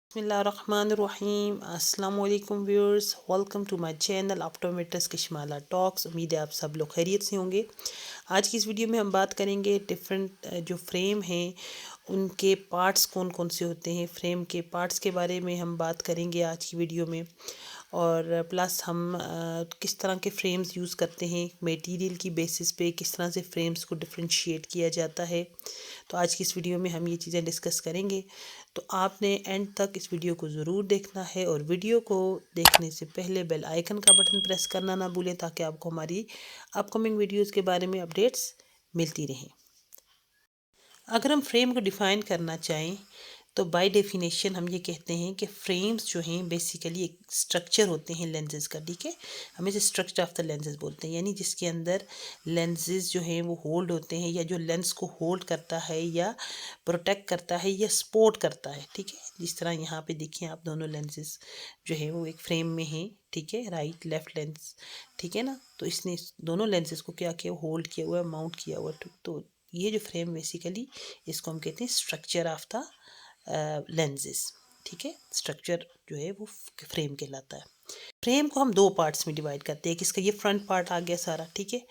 बिस्मिल्लाहिर्रहमानिर्रहीम अस्सलाम वालेकुम viewers, welcome to my channel optometrics Kashmala talks. उम्मीद है आप सब लोग खैरियत से होंगे। आज की इस वीडियो में हम बात करेंगे डिफरेंट जो फ्रेम हैं उनके पार्ट्स कौन कौन से होते हैं। फ्रेम के पार्ट्स के बारे में हम बात करेंगे आज की वीडियो में, और प्लस हम किस तरह के फ्रेम्स यूज़ करते हैं, मटेरियल की बेसिस पे किस तरह से फ्रेम्स को डिफरेंशिएट किया जाता है। तो आज की इस वीडियो में हम ये चीज़ें डिस्कस करेंगे। तो आपने एंड तक इस वीडियो को ज़रूर देखना है, और वीडियो को देखने से पहले बेल आइकन का बटन प्रेस करना ना भूलें ताकि आपको हमारी अपकमिंग वीडियोस के बारे में अपडेट्स मिलती रहें। अगर हम फ्रेम को डिफ़ाइन करना चाहें तो बाय डेफिनेशन हम ये कहते हैं कि फ्रेम्स जो हैं बेसिकली एक स्ट्रक्चर होते हैं लेंसेज का। ठीक है, हम इसे स्ट्रक्चर ऑफ द लेंसेज बोलते हैं, यानी जिसके अंदर लेंसेज जो हैं वो होल्ड होते हैं, या जो लेंस को होल्ड करता है या प्रोटेक्ट करता है या सपोर्ट करता है। ठीक है, जिस तरह यहाँ पे देखिए आप, दोनों लेंसेज जो है वो एक फ्रेम में हैं। ठीक है, राइट लेफ्ट लेंस। ठीक है ना, तो इसने दोनों लेंसेज को क्या किया, होल्ड किया हुआ है, माउंट किया हुआ है। तो ये जो फ्रेम बेसिकली, इसको हम कहते हैं स्ट्रक्चर ऑफ द लेंसेज। ठीक है, स्ट्रक्चर जो है वो फ्रेम कहलाता है। फ्रेम को हम दो पार्ट्स में डिवाइड करते हैं। किसका, ये फ्रंट पार्ट आ गया सारा, ठीक है,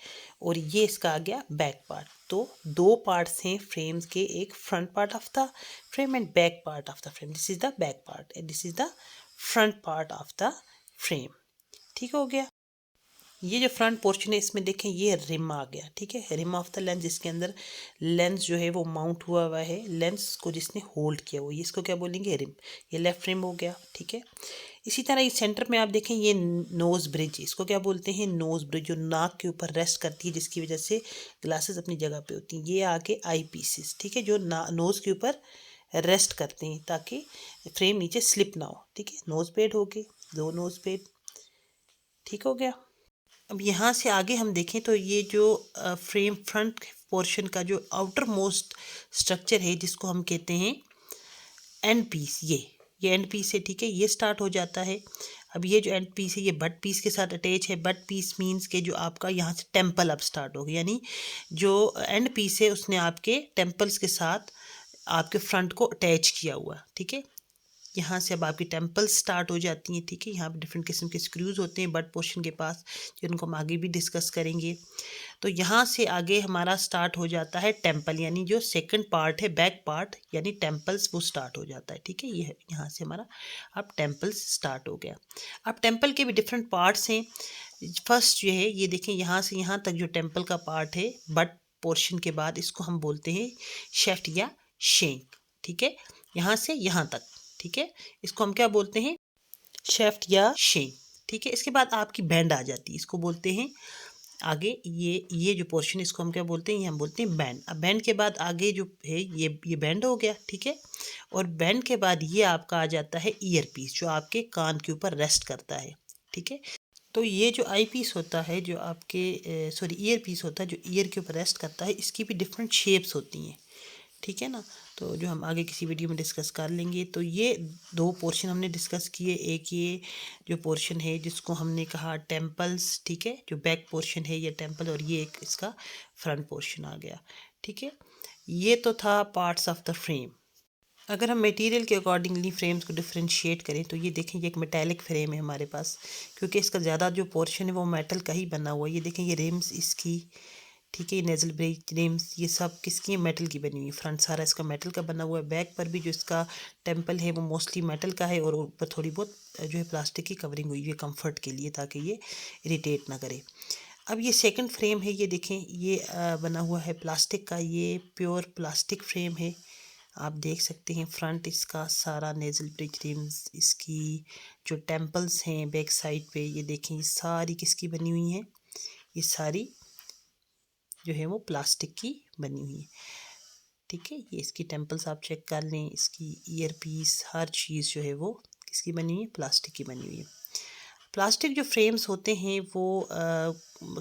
और ये इसका आ गया बैक पार्ट। तो दो पार्ट्स हैं फ्रेम्स के, एक front part of the frame and back part of the frame. This is the back part and this is the front part of the frame. ठीक हो गया। ये जो फ्रंट पोर्शन है इसमें देखें ये रिम आ गया। ठीक है, रिम ऑफ द लेंस, जिसके अंदर लेंस जो है वो माउंट हुआ हुआ है, लेंस को जिसने होल्ड किया हुआ है, इसको क्या बोलेंगे, रिम। ये लेफ्ट रिम हो गया। ठीक है, इसी तरह इस सेंटर में आप देखें ये नोज ब्रिज, इसको क्या बोलते हैं, नोज ब्रिज, जो नाक के ऊपर रेस्ट करती है, जिसकी वजह से ग्लासेस अपनी जगह पे होती हैं। ये आगे आई पीसेस, ठीक है, जो नोज के ऊपर रेस्ट करते हैं ताकि फ्रेम नीचे स्लिप ना हो। ठीक है, नोज पेड हो गए, दो नोज पेड। ठीक हो गया। अब यहाँ से आगे हम देखें तो ये जो फ्रेम फ्रंट पोर्शन का जो आउटर मोस्ट स्ट्रक्चर है, जिसको हम कहते हैं एंड पीस, ये एंड पीस है। ठीक है, ये स्टार्ट हो जाता है। अब ये जो एंड पीस है ये बट पीस के साथ अटैच है। बट पीस मीन्स के जो आपका यहाँ से टेम्पल अब स्टार्ट होगा, यानी जो एंड पीस है उसने आपके टेम्पल्स के साथ आपके फ्रंट को अटैच किया हुआ। ठीक है, यहाँ से अब आपकी टेम्पल्स स्टार्ट हो जाती हैं। ठीक है, यहाँ पे डिफरेंट किस्म के स्क्रूज होते हैं बट पोर्शन के पास, जिनको हम आगे भी डिस्कस करेंगे। तो यहाँ से आगे हमारा स्टार्ट हो जाता है टेम्पल, यानी जो सेकंड पार्ट है, बैक पार्ट यानी टेम्पल्स, वो स्टार्ट हो जाता है। ठीक है, ये यहाँ से हमारा अब टेम्पल्स स्टार्ट हो गया। अब टेम्पल के भी डिफरेंट पार्ट्स हैं। फर्स्ट जो है ये देखें, यहाँ से यहाँ तक जो टेम्पल का पार्ट है बट पोर्शन के बाद, इसको हम बोलते हैं शेफ्ट या शेंक। ठीक है, यहाँ से यहाँ तक। ठीक है, इसको हम क्या बोलते हैं, शेफ्ट या शेंक। ठीक है, इसके बाद आपकी बैंड आ जाती है, इसको बोलते हैं आगे, ये जो पोर्शन, इसको हम क्या बोलते हैं, ये हम बोलते हैं बैंड। अब बैंड के बाद आगे जो है ये बैंड हो गया। ठीक है, और बैंड के बाद ये आपका आ जाता है ईयर पीस, जो आपके कान के ऊपर रेस्ट करता है। ठीक है, तो ये जो आई पीस होता है, जो आपके सॉरी ईयर पीस होता है, जो ईयर के ऊपर रेस्ट करता है, इसकी भी डिफरेंट शेप्स होती हैं। ठीक है ना, तो जो हम आगे किसी वीडियो में डिस्कस कर लेंगे। तो ये दो पोर्शन हमने डिस्कस किए। एक ये जो पोर्शन है जिसको हमने कहा टेम्पल्स, ठीक है, जो बैक पोर्शन है ये टेम्पल, और ये एक इसका फ्रंट पोर्शन आ गया। ठीक है, ये तो था पार्ट्स ऑफ द फ्रेम। अगर हम मटेरियल के अकॉर्डिंगली फ्रेम्स को डिफरेंशिएट करें तो ये देखें, ये एक मेटालिक फ्रेम है हमारे पास, क्योंकि इसका ज़्यादा जो पोर्शन है वो मेटल का ही बना हुआ है। ये देखें, ये रिम्स इसकी, ठीक है, नेजल ब्रेक रिम्स, ये सब किसकी है, मेटल की बनी हुई। फ्रंट सारा इसका मेटल का बना हुआ है। बैक पर भी जो इसका टेम्पल है वो मोस्टली मेटल का है, और ऊपर थोड़ी बहुत जो है प्लास्टिक की कवरिंग हुई है कंफर्ट के लिए, ताकि ये इरिटेट ना करे। अब ये सेकंड फ्रेम है, ये देखें, ये बना हुआ है प्लास्टिक का, ये प्योर प्लास्टिक फ्रेम है। आप देख सकते हैं फ्रंट इसका सारा नेजल ब्रिज रिम्स, इसकी जो टेम्पल्स हैं बैक साइड पे, ये देखें, ये सारी किसकी बनी हुई हैं, ये सारी जो है वो प्लास्टिक की बनी हुई है। ठीक है, ये इसकी टेम्पल्स आप चेक कर लें, इसकी ईयर पीस, हर चीज़ जो है वो किसकी बनी हुई है, प्लास्टिक की बनी हुई है। प्लास्टिक जो फ्रेम्स होते हैं वो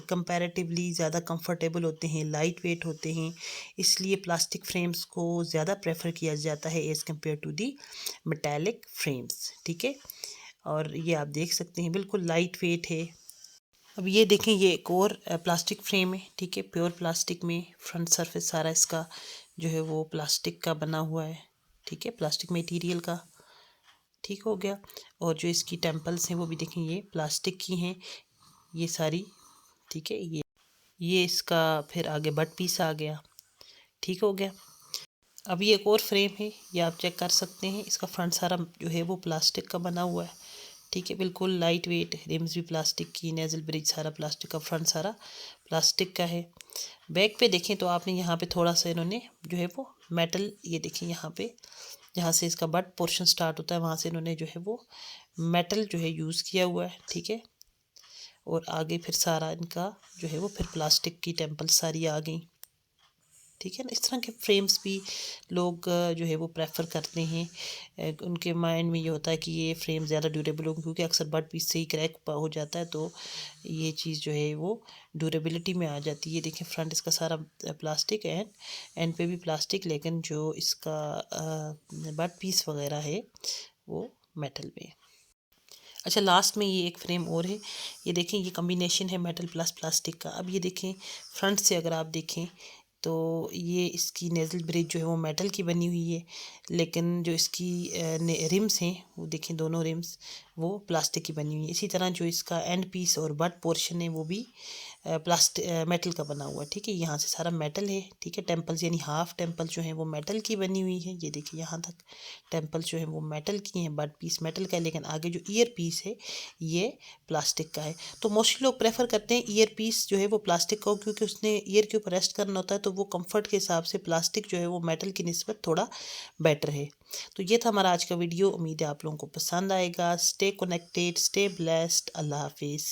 कंपैरेटिवली ज़्यादा कंफर्टेबल होते हैं, लाइट वेट होते हैं, इसलिए प्लास्टिक फ्रेम्स को ज़्यादा प्रेफर किया जाता है as compare to the metallic frames. ठीक है, और ये आप देख सकते हैं बिल्कुल लाइट वेट है। अब ये देखें, ये एक और प्लास्टिक फ्रेम है। ठीक है, प्योर प्लास्टिक में फ्रंट सरफेस सारा इसका जो है वो प्लास्टिक का बना हुआ है। ठीक है, प्लास्टिक मटेरियल का। ठीक हो गया। और जो इसकी टेम्पल्स हैं वो भी देखें ये प्लास्टिक की हैं ये सारी, ठीक है। ये इसका फिर आगे बट पीस आ गया, ठीक हो गया। अब ये एक और फ्रेम है, ये आप चेक कर सकते हैं। इसका फ्रंट सारा जो है वो प्लास्टिक का बना हुआ है, ठीक है, बिल्कुल लाइट वेट। रिम्स भी प्लास्टिक की, नेजल ब्रिज सारा प्लास्टिक का, फ्रंट सारा प्लास्टिक का है। बैक पे देखें तो आपने यहाँ पे थोड़ा सा इन्होंने जो है वो मेटल, ये देखें यहाँ पे जहाँ से इसका बट पोर्शन स्टार्ट होता है वहाँ से इन्होंने जो है वो मेटल जो है यूज़ किया हुआ है, ठीक है। और आगे फिर सारा इनका जो है वो फिर प्लास्टिक की टेम्पल सारी आ गई, ठीक है ना। इस तरह के फ्रेम्स भी लोग जो है वो प्रेफर करते हैं। उनके माइंड में ये होता है कि ये फ्रेम ज़्यादा ड्यूरेबल होंगे, क्योंकि अक्सर बट पीस से ही क्रैक हो जाता है, तो ये चीज़ जो है वो ड्यूरेबिलिटी में आ जाती है। देखिए फ्रंट इसका सारा प्लास्टिक एंड पे भी प्लास्टिक, लेकिन जो इसका बट पीस वगैरह है वो मेटल में। अच्छा, लास्ट में ये एक फ्रेम और है, ये देखें, ये कॉम्बिनेशन है मेटल प्लस प्लास्टिक का। अब ये देखें फ्रंट से अगर आप देखें तो ये इसकी नेज़ल ब्रिज जो है वो मेटल की बनी हुई है, लेकिन जो इसकी रिम्स हैं वो देखें, दोनों रिम्स वो प्लास्टिक की बनी हुई है। इसी तरह जो इसका एंड पीस और बट पोर्शन है वो भी प्लास्टिक मेटल का बना हुआ है, ठीक है। यहाँ से सारा मेटल है, ठीक है। टेम्पल्स यानी हाफ टेम्पल जो है वो मेटल की बनी हुई है, ये देखिए यहाँ तक टेम्पल जो है वो मेटल की हैं, बट पीस मेटल का है, लेकिन आगे जो ईयर पीस है ये प्लास्टिक का है। तो मोस्टली लोग प्रेफर करते हैं ईयर पीस जो है वो प्लास्टिक का हो, क्योंकि उसने ईयर के ऊपर रेस्ट करना होता है, तो वो कंफर्ट के हिसाब से प्लास्टिक जो है वो मेटल की निस्बत थोड़ा बेटर है। तो ये था हमारा आज का वीडियो, उम्मीद है आप लोगों को पसंद आएगा। स्टे कनेक्टेड, स्टे ब्लेस्ड, अल्लाह हाफिज़।